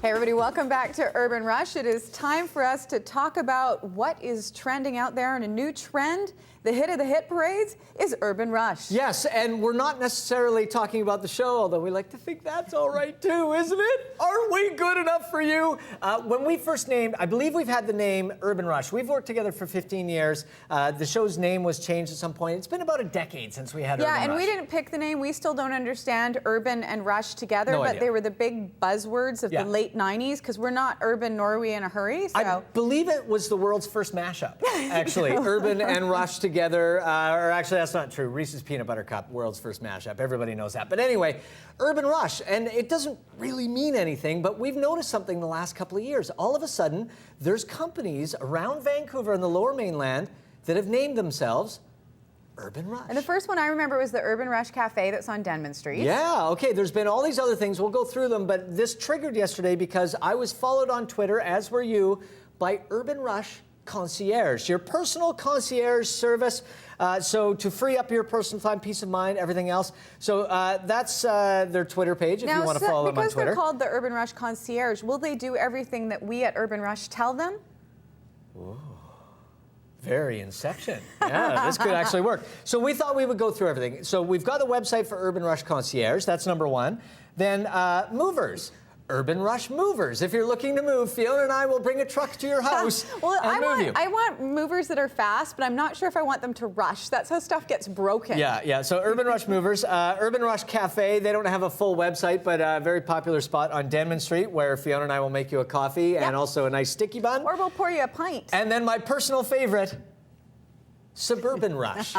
Hey everybody, welcome back to Urban Rush. It is time for us to talk about what is trending out there, and a new trend, the hit of the hit parades, is Urban Rush. Yes, and we're not necessarily talking about the show, although we like to think that's all right too, isn't it? Aren't we good enough for you? When we first named, I believe we've had the name Urban Rush. We've worked together for 15 years. The show's name was changed at some point. It's been about a decade since we had Urban Rush. Yeah, and we didn't pick the name. We still don't understand urban and rush together, No but idea. they were the big buzzwords of the late 90s, because we're not urban nor are we in a hurry. So. I believe it was the world's first mashup, actually. Urban and Rush together, or actually that's not true. Reese's Peanut Butter Cup, world's first mashup. Everybody knows that. But anyway, Urban Rush, and it doesn't really mean anything, but we've noticed something the last couple of years. All of a sudden, there's companies around Vancouver and the Lower Mainland that have named themselves Urban Rush. And the first one I remember was the Urban Rush Cafe that's on Denman Street. Yeah, okay, there's been all these other things. We'll go through them, but this triggered yesterday because I was followed on Twitter, as were you, by Urban Rush Concierge, your personal concierge service. So to free up your personal time, peace of mind, everything else. So that's their Twitter page if you want to follow them on Twitter. Because they're called the Urban Rush Concierge, will they do everything that we at Urban Rush tell them? Ooh. Very Inception. Yeah, this could actually work. So we thought we would go through everything. So we've got a website for Urban Rush Concierge. That's number one. Then movers. Urban Rush Movers. If you're looking to move, Fiona and I will bring a truck to your house and move you. I want movers that are fast, but I'm not sure if I want them to rush. That's how stuff gets broken. Yeah. So Urban Rush Movers. Urban Rush Cafe, they don't have a full website, but a very popular spot on Denman Street where Fiona and I will make you a coffee and also a nice sticky bun. Or we'll pour you a pint. And then my personal favorite, Suburban Rush.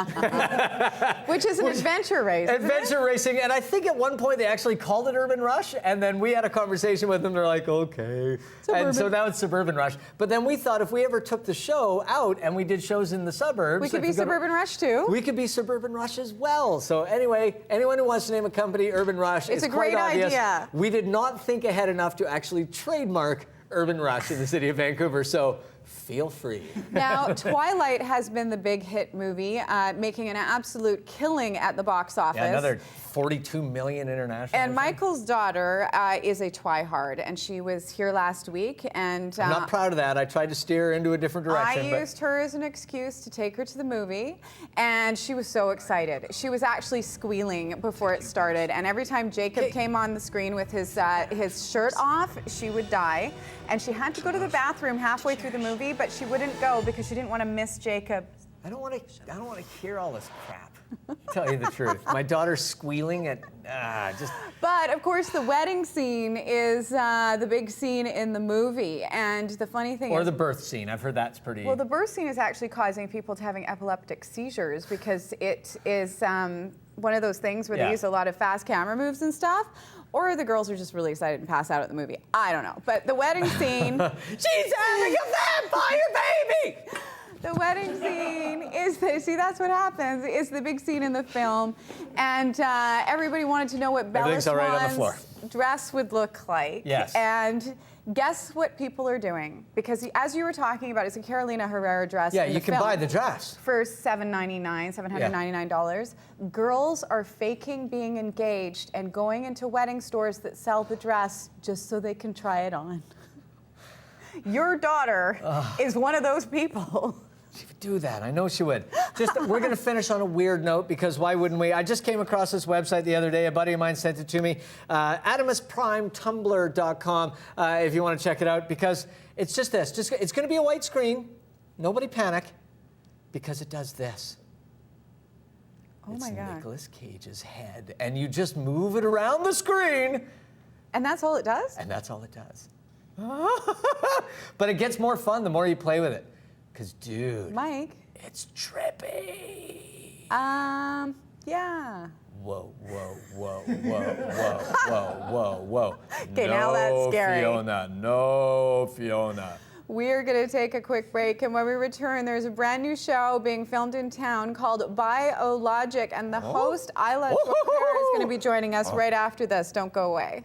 Which is an adventure race. Adventure racing, and I think at one point they actually called it Urban Rush, and then we had a conversation with them. They're like, okay. And so now it's Suburban Rush. But then we thought if we ever took the show out and we did shows in the suburbs, we could be Suburban Rush too. We could be Suburban Rush as well. So anyway, anyone who wants to name a company Urban Rush, it's is a great quite obvious. idea. We did not think ahead enough to actually trademark Urban Rush in the city of Vancouver. So feel free. Now, Twilight has been the big hit movie, making an absolute killing at the box office. Yeah, another 42 million international. And Michael's daughter is a twihard, and she was here last week. And I'm not proud of that. I tried to steer her into a different direction. I used her as an excuse to take her to the movie, and she was so excited. She was actually squealing before it started, and every time Jacob came on the screen with his shirt off, she would die. And she had to go to the bathroom halfway through the movie, but she wouldn't go because she didn't want to miss Jacob. I don't want to hear all this crap. Tell you the truth. My daughter's squealing at just. But of course, the wedding scene is the big scene in the movie, and the funny thing Or is, the birth scene. I've heard that's pretty. well, the birth scene is actually causing people to having epileptic seizures because it is one of those things where they use a lot of fast camera moves and stuff. Or the girls are just really excited and pass out at the movie. I don't know. But the wedding scene... She's having a vampire baby! The wedding scene is, see, that's what happens, is the big scene in the film. And everybody wanted to know what Bella Swan's dress would look like. Yes. And guess what people are doing? Because as you were talking about, it's a Carolina Herrera dress. Yeah, in you can buy the dress. For $799. Girls are faking being engaged and going into wedding stores that sell the dress just so they can try it on. Your daughter is one of those people. She would do that. I know she would. We're going to finish on a weird note because why wouldn't we? I just came across this website the other day. A buddy of mine sent it to me. AdamusPrimeTumblr.com if you want to check it out, because it's just this. It's going to be a white screen. Nobody panic, because it does this. Oh my God. It's Nicolas Cage's head, and you just move it around the screen. And that's all it does? And that's all it does. But it gets more fun the more you play with it. Because, dude, Mike, it's trippy. Yeah. Whoa. Okay, now that's scary. No, Fiona. We're going to take a quick break, and when we return, there's a brand new show being filmed in town called Biologic, and the host, Isla Joker, is going to be joining us right after this. Don't go away.